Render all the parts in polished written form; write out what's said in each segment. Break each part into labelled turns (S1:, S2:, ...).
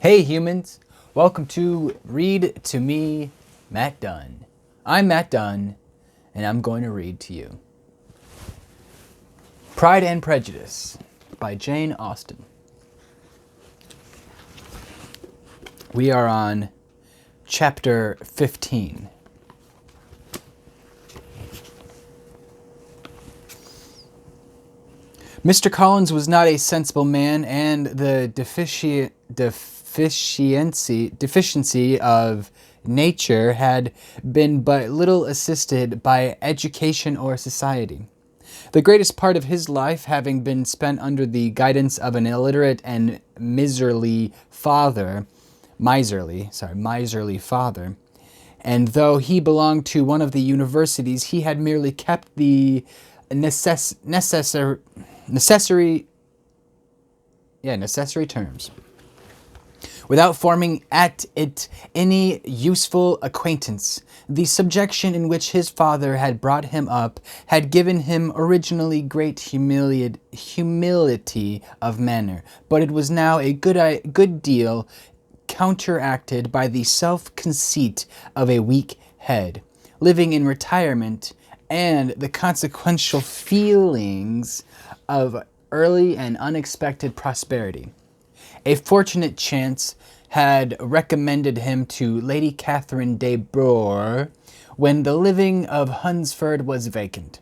S1: Hey humans, welcome to Read to Me, Matt Dunn. I'm Matt Dunn, and I'm going to read to you Pride and Prejudice by Jane Austen. We are on chapter 15. Mr. Collins was not a sensible man, and the deficiency of nature had been but little assisted by education or society. The greatest part of his life having been spent under the guidance of an illiterate and miserly father, and though he belonged to one of the universities, he had merely kept the necessary terms, without forming at it any useful acquaintance. The subjection in which his father had brought him up had given him originally great humility of manner, but it was now a good deal counteracted by the self-conceit of a weak head, living in retirement, and the consequential feelings of early and unexpected prosperity. A fortunate chance had recommended him to Lady Catherine de Bourgh when the living of Hunsford was vacant,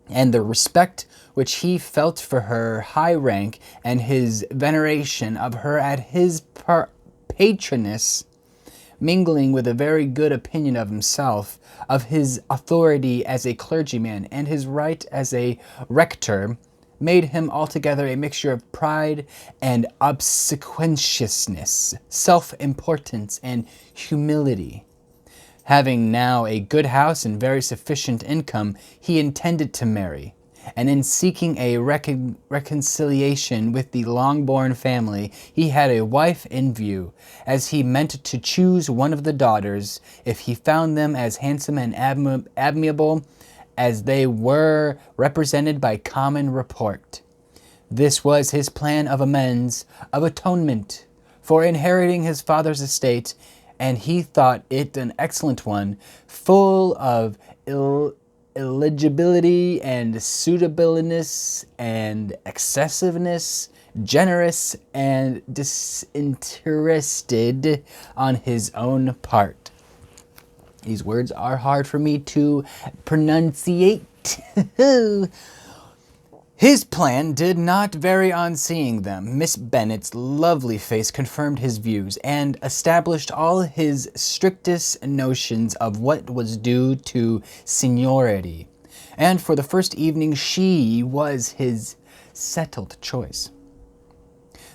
S1: and the respect which he felt for her high rank and his veneration of her as his patroness, mingling with a very good opinion of himself, of his authority as a clergyman, and his right as a rector, made him altogether a mixture of pride and obsequiousness, self-importance and humility. Having now a good house and very sufficient income, he intended to marry, and in seeking a reconciliation with the Longbourn family, he had a wife in view, as he meant to choose one of the daughters, if he found them as handsome and amiable as they were represented by common report. This was his plan of amends, of atonement, for inheriting his father's estate, and he thought it an excellent one, full of eligibility and suitableness and excessiveness, generous and disinterested on his own part. These words are hard for me to pronunciate. His plan did not vary on seeing them. Miss Bennet's lovely face confirmed his views and established all his strictest notions of what was due to seniority. And for the first evening, she was his settled choice.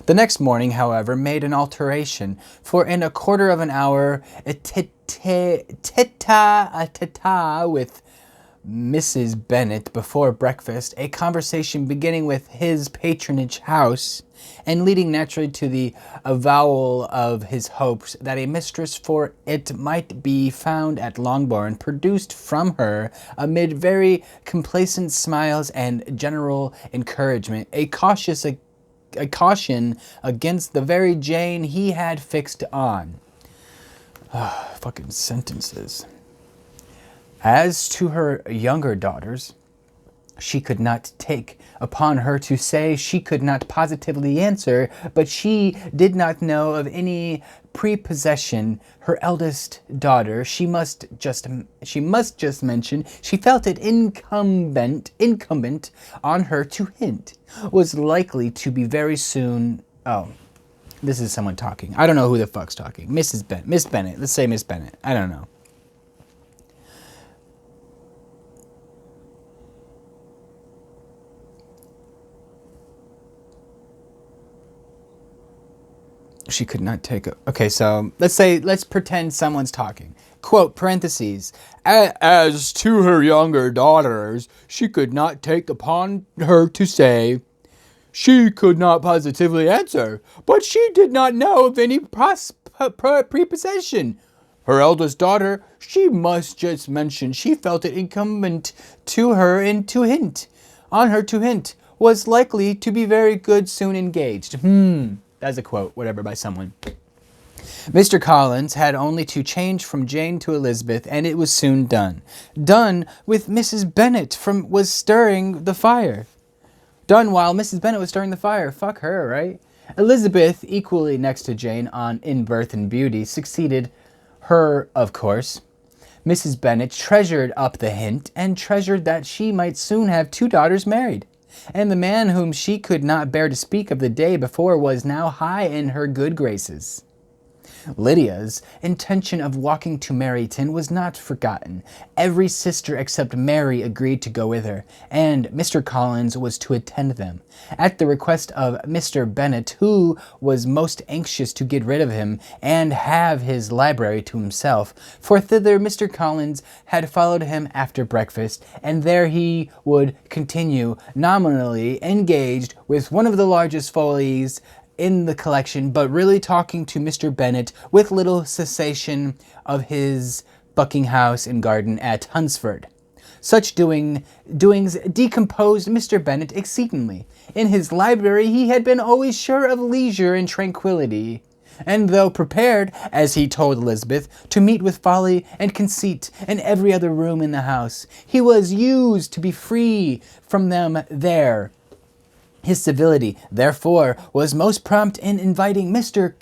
S1: The next morning, however, made an alteration, for in a quarter of an hour, a tete-a-tete with Mrs. Bennet before breakfast, a conversation beginning with his patronage house, and leading naturally to the avowal of his hopes that a mistress for it might be found at Longbourn, produced from her, amid very complacent smiles and general encouragement, a caution against the very Jane he had fixed on. Fucking sentences. As to her younger daughters, she could not take upon her to say, she could not positively answer, but she did not know of any prepossession. Her eldest daughter, she must just mention, she felt it incumbent on her to hint, was likely to be very soon. Oh, this is someone talking. I don't know who the fuck's talking. Miss Bennett. Let's say Miss Bennett. I don't know. She could not take it. Okay, so let's pretend someone's talking. Quote, parentheses, as to her younger daughters, she could not take upon her to say, she could not positively answer, but she did not know of any prepossession. Her eldest daughter, she must just mention, she felt it incumbent to her and to hint, on her to hint, was likely to be very good soon engaged. That's a quote, whatever, by someone. Mr. Collins had only to change from Jane to Elizabeth, and it was soon done. Done with Mrs. Bennet was stirring the fire. Done while Mrs. Bennet was stirring the fire. Fuck her, right? Elizabeth, equally next to Jane in birth and beauty, succeeded her, of course. Mrs. Bennet treasured up the hint, and treasured that she might soon have 2 daughters married. And the man whom she could not bear to speak of the day before was now high in her good graces. Lydia's intention of walking to Meryton was not forgotten. Every sister except Mary agreed to go with her, and Mr. Collins was to attend them. At the request of Mr. Bennet, who was most anxious to get rid of him and have his library to himself, for thither Mr. Collins had followed him after breakfast, and there he would continue, nominally engaged with one of the largest folies in the collection, but really talking to Mr. Bennet with little cessation of his Bucking House and garden at Hunsford. Such doings decomposed Mr. Bennet exceedingly. In his library he had been always sure of leisure and tranquillity, and though prepared, as he told Elizabeth, to meet with folly and conceit in every other room in the house, he was used to be free from them there. His civility, therefore, was most prompt in inviting Mr.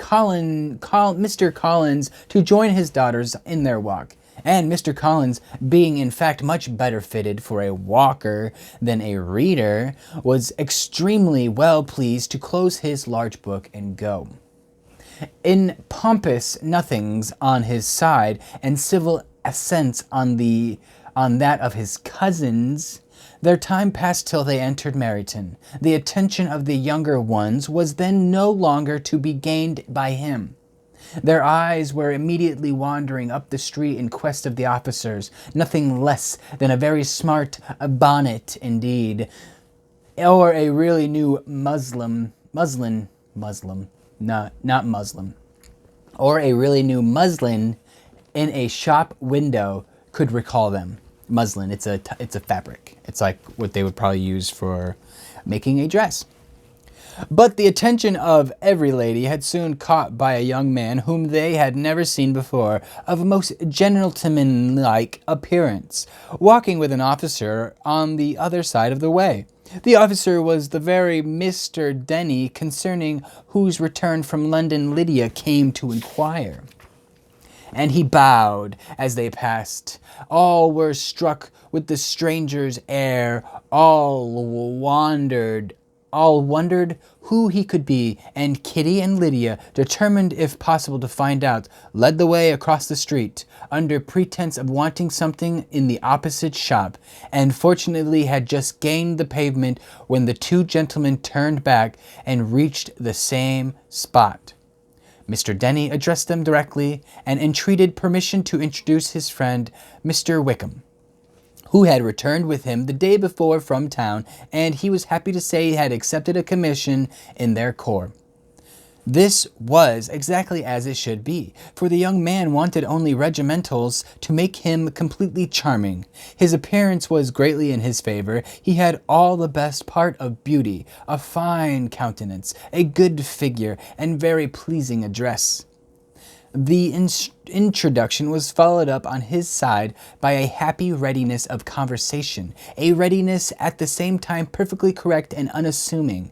S1: Collins to join his daughters in their walk, and Mr. Collins, being in fact much better fitted for a walker than a reader, was extremely well pleased to close his large book and go. In pompous nothings on his side, and civil assents on that of his cousins, their time passed till they entered Meryton. The attention of the younger ones was then no longer to be gained by him. Their eyes were immediately wandering up the street in quest of the officers, nothing less than a very smart bonnet indeed, or a really new or a really new muslin in a shop window could recall them. Muslin, it's a fabric. It's like what they would probably use for making a dress. But the attention of every lady had soon caught by a young man whom they had never seen before, of a most gentlemanlike appearance, walking with an officer on the other side of the way. The officer was the very Mr. Denny concerning whose return from London Lydia came to inquire. And he bowed as they passed. All were struck with the stranger's air. All wondered who he could be, and Kitty and Lydia, determined if possible to find out, led the way across the street, under pretense of wanting something in the opposite shop, and fortunately had just gained the pavement when the 2 gentlemen turned back and reached the same spot. Mr. Denny addressed them directly, and entreated permission to introduce his friend, Mr. Wickham, who had returned with him the day before from town, and he was happy to say he had accepted a commission in their corps. This was exactly as it should be, for the young man wanted only regimentals to make him completely charming. His appearance was greatly in his favor. He had all the best part of beauty, a fine countenance, a good figure, and very pleasing address. The introduction was followed up on his side by a happy readiness of conversation, a readiness at the same time perfectly correct and unassuming.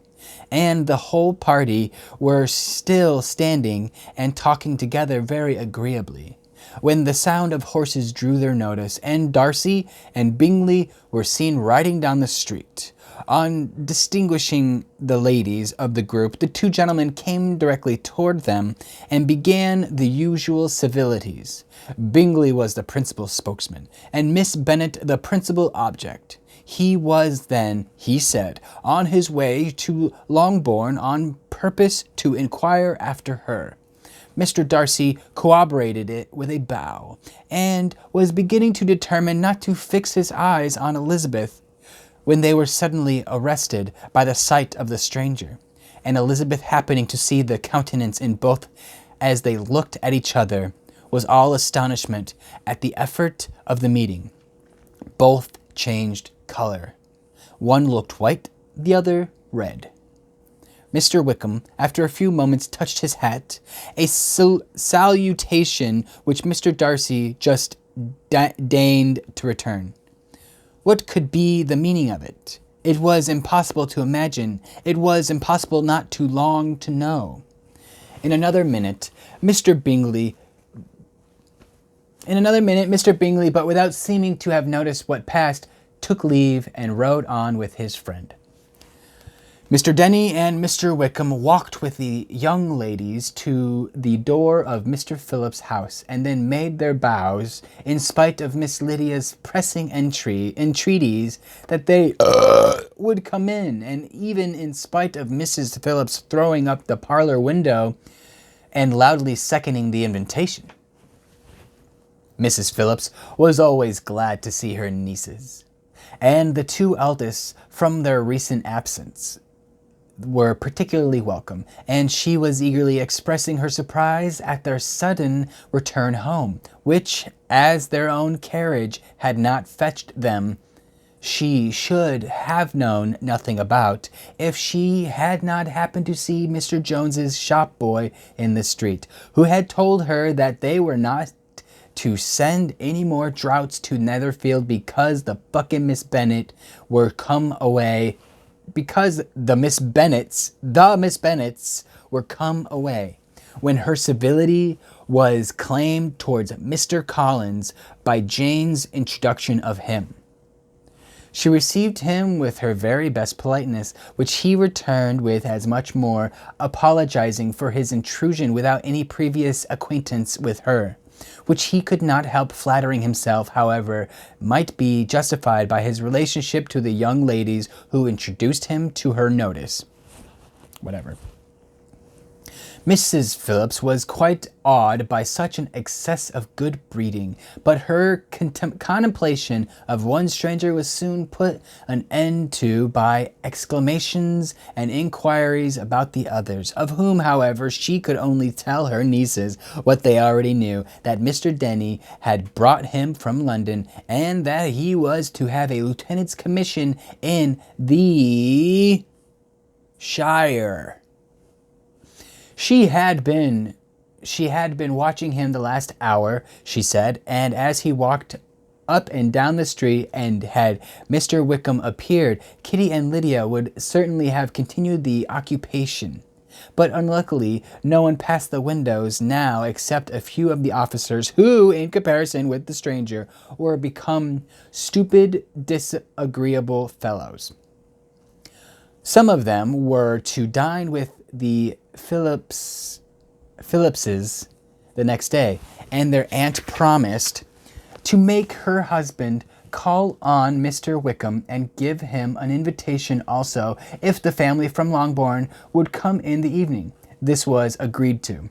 S1: And the whole party were still standing and talking together very agreeably, when the sound of horses drew their notice, and Darcy and Bingley were seen riding down the street. On distinguishing the ladies of the group, the 2 gentlemen came directly toward them and began the usual civilities. Bingley was the principal spokesman, and Miss Bennet the principal object. He was then, he said, on his way to Longbourn on purpose to inquire after her. Mr. Darcy corroborated it with a bow, and was beginning to determine not to fix his eyes on Elizabeth, when they were suddenly arrested by the sight of the stranger, and Elizabeth, happening to see the countenance in both as they looked at each other, was all astonishment at the effort of the meeting. Both changed color. One looked white, the other red. Mr. Wickham, after a few moments, touched his hat, a salutation which Mr. Darcy just deigned to return. What could be the meaning of it? It was impossible to imagine. It was impossible not to long to know. In another minute, Mr. Bingley, but without seeming to have noticed what passed, took leave and rode on with his friend. Mr. Denny and Mr. Wickham walked with the young ladies to the door of Mr. Phillip's house, and then made their bows, in spite of Miss Lydia's pressing entreaties that they would come in, and even in spite of Mrs. Phillips throwing up the parlor window and loudly seconding the invitation. Mrs. Phillips was always glad to see her nieces, and the two eldest, from their recent absence, were particularly welcome, and she was eagerly expressing her surprise at their sudden return home, which, as their own carriage had not fetched them, she should have known nothing about, if she had not happened to see Mr. Jones's shop boy in the street, who had told her that they were not to send any more draughts to Netherfield because the fucking Miss Bennet were come away. Because the Miss Bennets were come away, when her civility was claimed towards Mr. Collins by Jane's introduction of him. She received him with her very best politeness, which he returned with as much more, apologizing for his intrusion without any previous acquaintance with her, which he could not help flattering himself, however, might be justified by his relationship to the young ladies who introduced him to her notice. Whatever. Mrs. Phillips was quite awed by such an excess of good breeding, but her contemplation of one stranger was soon put an end to by exclamations and inquiries about the others, of whom, however, she could only tell her nieces what they already knew, that Mr. Denny had brought him from London, and that he was to have a lieutenant's commission in the Shire. She had been watching him the last hour, she said, and as he walked up and down the street, and had Mr. Wickham appeared, Kitty and Lydia would certainly have continued the occupation. But unluckily, no one passed the windows now except a few of the officers, who, in comparison with the stranger, were become stupid, disagreeable fellows. Some of them were to dine with the Phillipses the next day, and their aunt promised to make her husband call on Mr. Wickham and give him an invitation also, if the family from Longbourn would come in the evening. This was agreed to,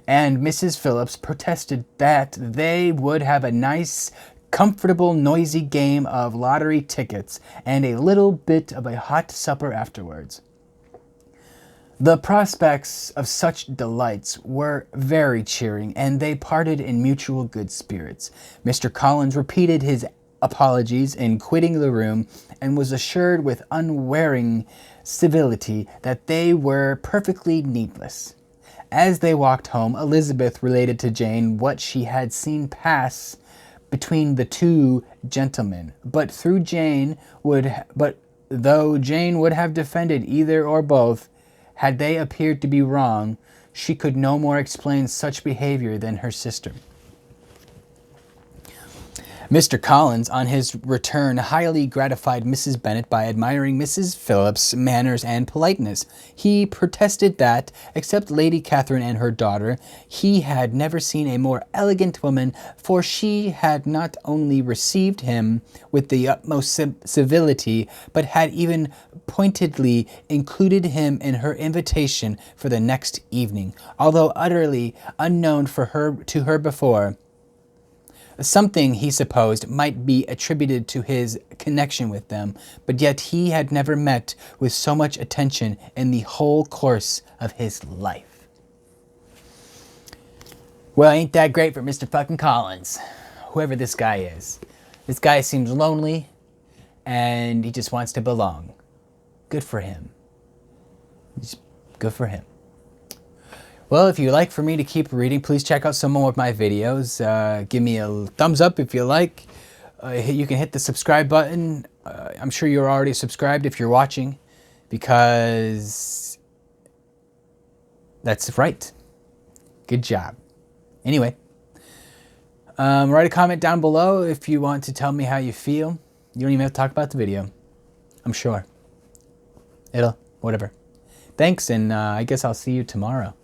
S1: and Mrs. Phillips protested that they would have a nice, comfortable, noisy game of lottery tickets, and a little bit of a hot supper afterwards. The prospects of such delights were very cheering, and they parted in mutual good spirits. Mr. Collins repeated his apologies in quitting the room, and was assured with unwearying civility that they were perfectly needless. As they walked home, Elizabeth related to Jane what she had seen pass between the two gentlemen, but though Jane would have defended either or both, had they appeared to be wrong, she could no more explain such behavior than her sister. Mr. Collins, on his return, highly gratified Mrs. Bennet by admiring Mrs. Phillips's manners and politeness. He protested that, except Lady Catherine and her daughter, he had never seen a more elegant woman, for she had not only received him with the utmost civility, but had even pointedly included him in her invitation for the next evening, although utterly unknown to her before. Something, he supposed, might be attributed to his connection with them, but yet he had never met with so much attention in the whole course of his life. Well, ain't that great for Mr. fucking Collins, whoever this guy is. This guy seems lonely, and he just wants to belong. Good for him. He's Good for him. Well, if you'd like for me to keep reading, please check out some more of my videos. Give me a thumbs up if you like. You can hit the subscribe button. I'm sure you're already subscribed if you're watching, because that's right. Good job. Anyway, write a comment down below if you want to tell me how you feel. You don't even have to talk about the video, I'm sure. Whatever. Thanks, and I guess I'll see you tomorrow.